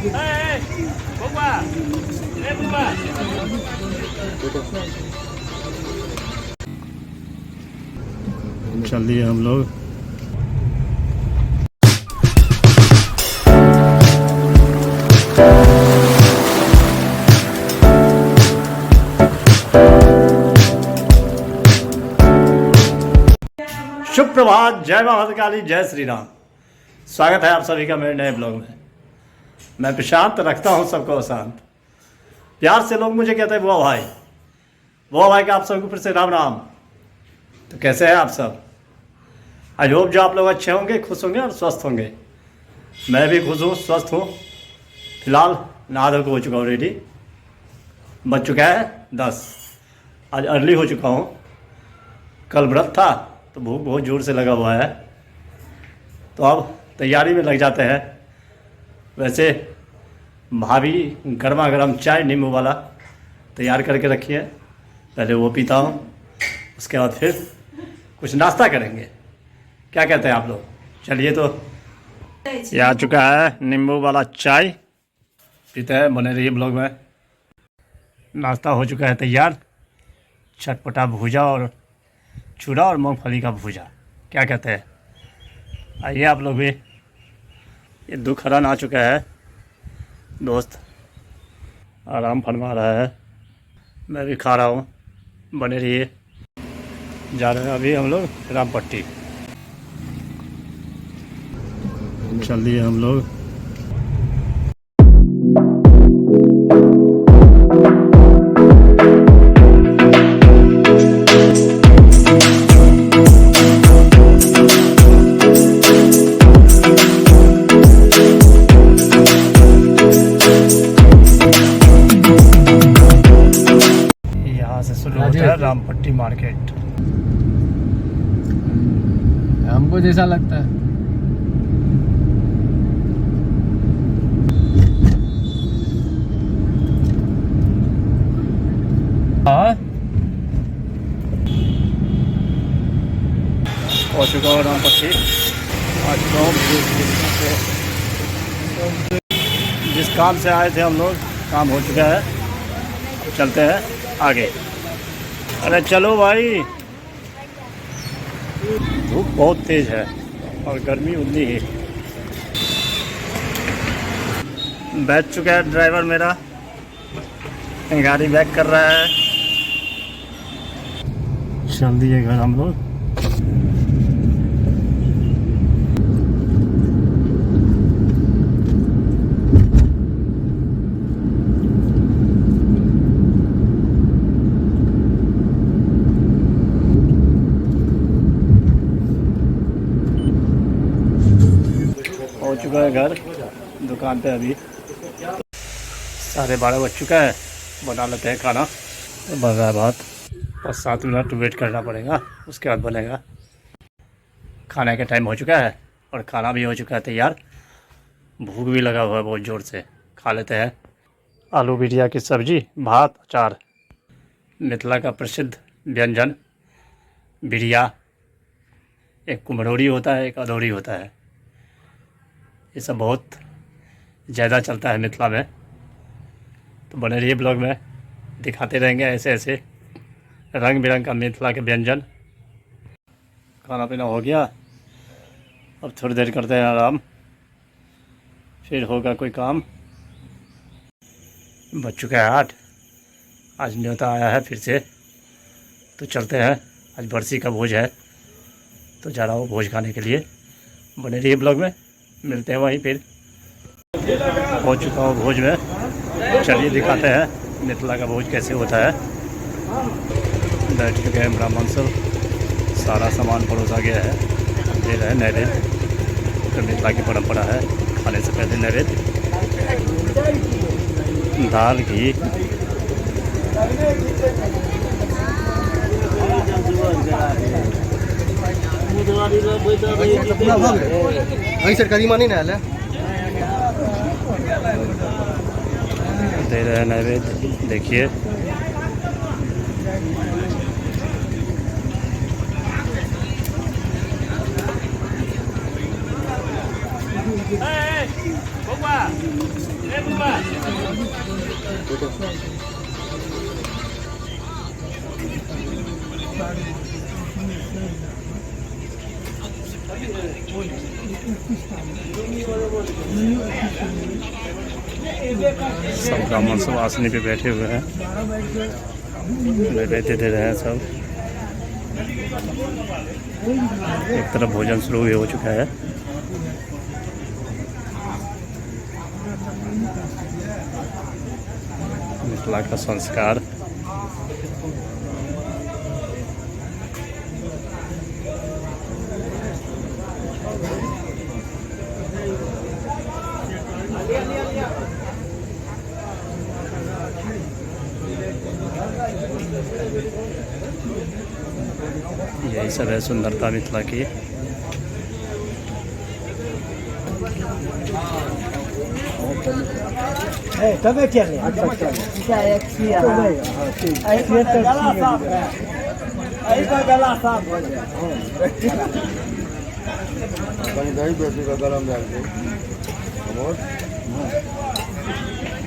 चल दिए हम लोग। शुभ प्रभात, जय मां भद्रकाली, जय श्री राम। स्वागत है आप सभी का मेरे नए ब्लॉग में। मैं प्रशांत रखता हूं सबको अशांत। प्यार से लोग मुझे कहते हैं बुआ भाई का आप सबको फिर से राम राम। तो कैसे हैं आप सब? आई होप जो आप लोग अच्छे होंगे, खुश होंगे और स्वस्थ होंगे। मैं भी खुश हूँ, स्वस्थ हूँ। फिलहाल नहा धो हो चुका हूँ, रेडी। बज चुका है 10। आज अर्ली हो चुका हूँ। कल व्रत था तो भूख बहुत ज़ोर से लगा हुआ है, तो अब तैयारी में लग जाते हैं। वैसे भाभी गर्मा गर्म चाय नींबू वाला तैयार करके रखी है, पहले वो पीता हूँ, उसके बाद फिर कुछ नाश्ता करेंगे। क्या कहते हैं आप लोग? चलिए, तो ये आ चुका है नींबू वाला चाय, पीते हैं। बने रहिए ब्लॉग में। नाश्ता हो चुका है तैयार, चटपटा भूजा और चूड़ा और मूंगफली का भूजा। क्या कहते हैं? आइए आप लोग भी। ये दुखहरन आ चुका है, दोस्त आराम फरमा रहा है, मैं भी खा रहा हूँ। बने रहिए। जा रहे हैं अभी हम लोग रामपट्टी। चल दिए हम लोग। रामपट्टी मार्केट हमको जैसा लगता है। हो चुका हूँ रामपट्टी। आ चुका हूँ। जिस काम से आए थे हम लोग, काम हो चुका है। अब चलते हैं आगे। अरे चलो भाई, धूप बहुत तेज है और गर्मी उतनी ही। बैठ चुका है ड्राइवर मेरा, गाड़ी बैक कर रहा है। चल दिए घर हम लोग। हो चुका है घर, दुकान पे अभी 12:30 बज चुका है। बना लेते हैं खाना। बन रहा है भात, और 7 मिनट वेट करना पड़ेगा, उसके बाद बनेगा। खाने का टाइम हो चुका है और खाना भी हो चुका है तैयार। भूख भी लगा हुआ है बहुत ज़ोर से। खा लेते हैं। आलू बिटिया की सब्जी, भात, अचार। मिथिला का प्रसिद्ध व्यंजन बिरिया। एक कुम्हरौरी होता है, एक अदौरी होता है। ये सब बहुत ज़्यादा चलता है मिथिला में। तो बने रहिए ब्लॉग में, दिखाते रहेंगे ऐसे ऐसे रंग बिरंग का मिथिला के व्यंजन। खाना पीना हो गया, अब थोड़ी देर करते हैं आराम, फिर होगा कोई काम। बज चुका है 8। आज न्योता आया है फिर से, तो चलते हैं। आज बरसी का भोज है, तो जा रहा हूँ भोज खाने के लिए। बने रहिए ब्लॉग में, मिलते हैं वहीं फिर। हो चुका हूँ भोज में, चलिए दिखाते हैं मिथिला का भोज कैसे होता है। बैठ चुके हैं ब्राह्मण सब, सारा सामान परोसा गया है। दे रहे हैं नैवेद्य, तो मिथिला की परंपरा है खाने से पहले नैवेद्य। दाल, घी, सरकारी मानी ना है। दे रहे हैं नैवेद्य, देखिए। सब ब्राह्मण सब आसनी पे बैठे हुए हैं, बैठे दे रहे हैं सब। एक तरफ भोजन शुरू भी हो चुका है। मिथिला का संस्कार। यही सब है सुंदरता मिथिला की।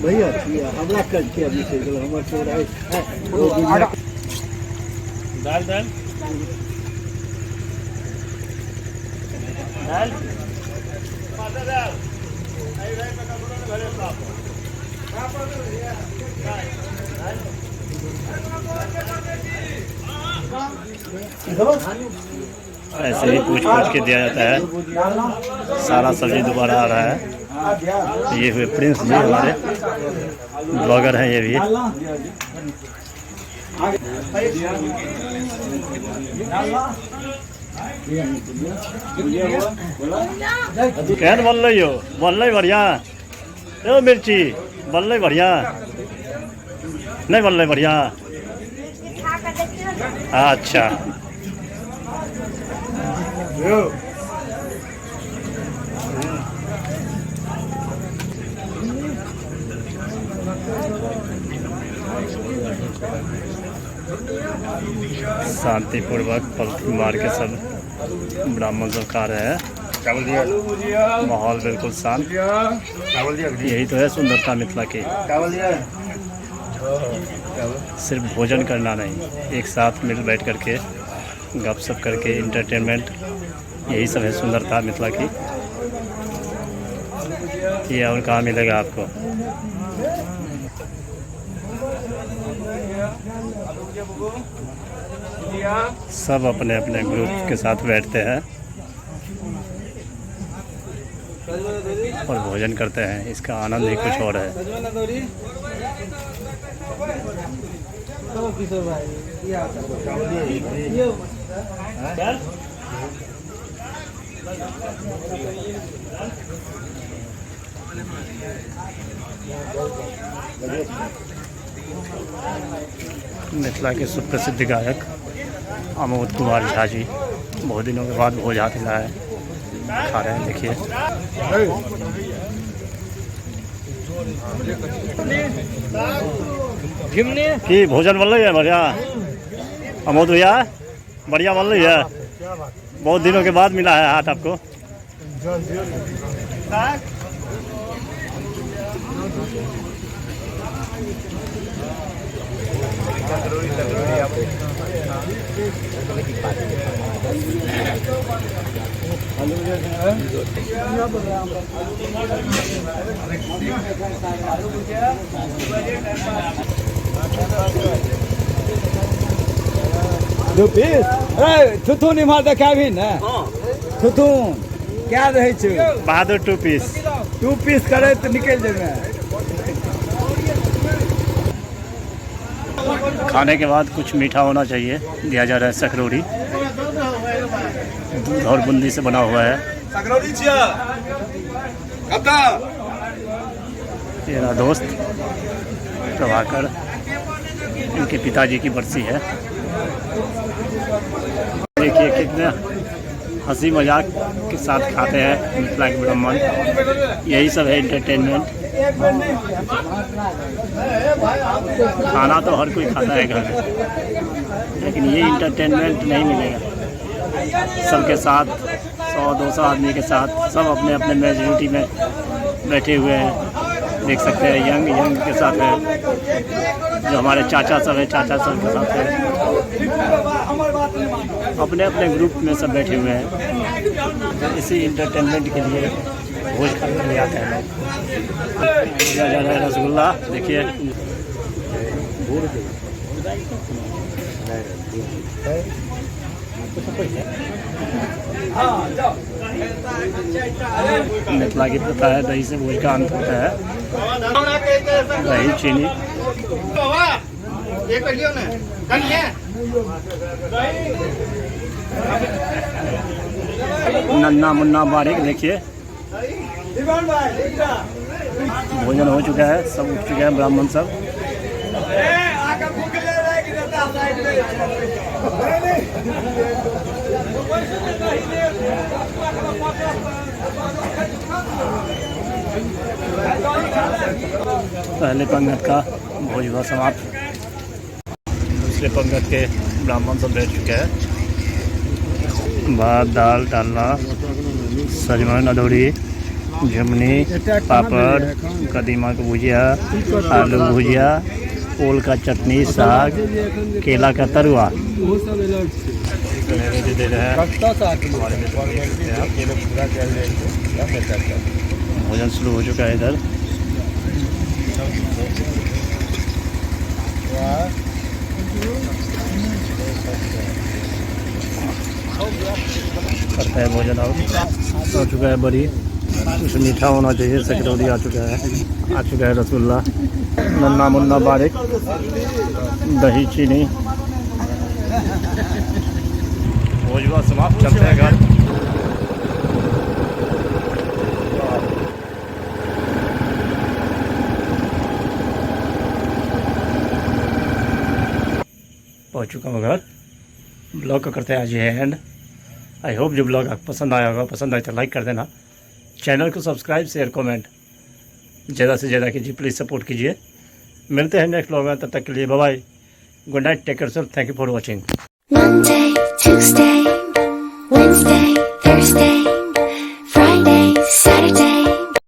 भैया हमरा कल के अभी से हमर छोरा दाल दाल दाल ऐसे ही पूछ के दिया जाता है। सारा सब्जी दोबारा आ रहा है। ये हुए प्रिंस जी, हमारे ब्लॉगर हैं ये भी। केहन बनलै यौ? बनलै बढ़िया? यौ मिर्ची बनलै बढ़िया? नहीं बनलै बढ़िया? अच्छा शांतिपूर्वक पलथी मार के सब ब्राह्मण सब खा रहे हैं। चावल दिया, माहौल बिल्कुल शांत। चावल दिया, यही तो है सुंदरता मिथिला की। चावल दिया। सिर्फ भोजन करना नहीं, एक साथ मिल बैठ करके गपशप करके इंटरटेनमेंट, यही सब है सुंदरता मिथिला की। ये और कहाँ मिलेगा आपको। सब अपने अपने ग्रुप के साथ बैठते हैं और भोजन करते हैं। इसका आनंद ही कुछ और है। मिथिला के सुप्रसिद्ध गायक अमोद कुमार झा जी बहुत दिनों के बाद भोज हाथ मिला है, खा रहे हैं। देखिए कि भोजन बन रही है बढ़िया। अमोद भैया बढ़िया बन रही है। बहुत दिनों के बाद मिला है हाथ आपको। दो पीस थुथुन इम्हर देखाबी ने। थुथुन क्या रहे छै? बहादुर 2 पीस। 2 पीस करे तो निकल जेबे। खाने के बाद कुछ मीठा होना चाहिए। दिया जा रहा है सकरौरी, दूध और बूंदी से बना हुआ है। मेरा दोस्त प्रभाकर, इनके पिताजी की बरसी है। देखिए कितने हंसी मजाक के साथ खाते हैं मिथिला के ब्राह्मण। यही सब है एंटरटेनमेंट। खाना तो हर कोई खाता है घर में, लेकिन ये इंटरटेनमेंट नहीं मिलेगा। सबके साथ 100-200 आदमी के साथ सब अपने अपने मेजोरिटी में बैठे हुए हैं। देख सकते हैं यंग के साथ है, जो हमारे चाचा सब है, चाचा सब के साथ है, अपने अपने ग्रुप में सब बैठे हुए हैं। इसी इंटरटेनमेंट के लिए भोज खाने के लिए आते हैं लोग। रसगुल्ला देखिए, मिथिला की प्रथा है, दही से भोज का अंत होता है। दही चीनी नन्ना मुन्ना बारीक देखिए, भोजन हो चुका है, सब उठ चुके हैं ब्राह्मण सब। पहले पंगत का भोज हुआ समाप्त, दूसरे पंगत के ब्राह्मण सब बैठ चुके हैं। भात, दाल, डालना, सजमन, अदौड़ी, झुमनी, पापड़, कदीमा की भुजिया, आलू भुजिया, ओल का चटनी, साग, केला का तरुआ दे रहे हैं। भोजन शुरू हो चुका है इधर। करते हैं भोजन। और हो चुका है बड़ी, कुछ मीठा होना चाहिए, सकरौली आ चुका है, रसगुल्ला, नन्ना मुन्ना बारीक, दही चीनी। भोज हुआ समाप्त, चलते हैं घर। पहुँच चुका हूँ घर। ब्लॉग का करते हैं आज ये एंड। आई होप जो ब्लॉग आपको पसंद आया होगा, पसंद आए तो लाइक कर देना, चैनल को सब्सक्राइब, शेयर, कमेंट ज़्यादा से ज़्यादा कीजिए, प्लीज़ सपोर्ट कीजिए। मिलते हैं नेक्स्ट ब्लॉग में, तब तक के लिए bye bye, good night, take care self, thank you for watching. Monday, Tuesday, Wednesday, Thursday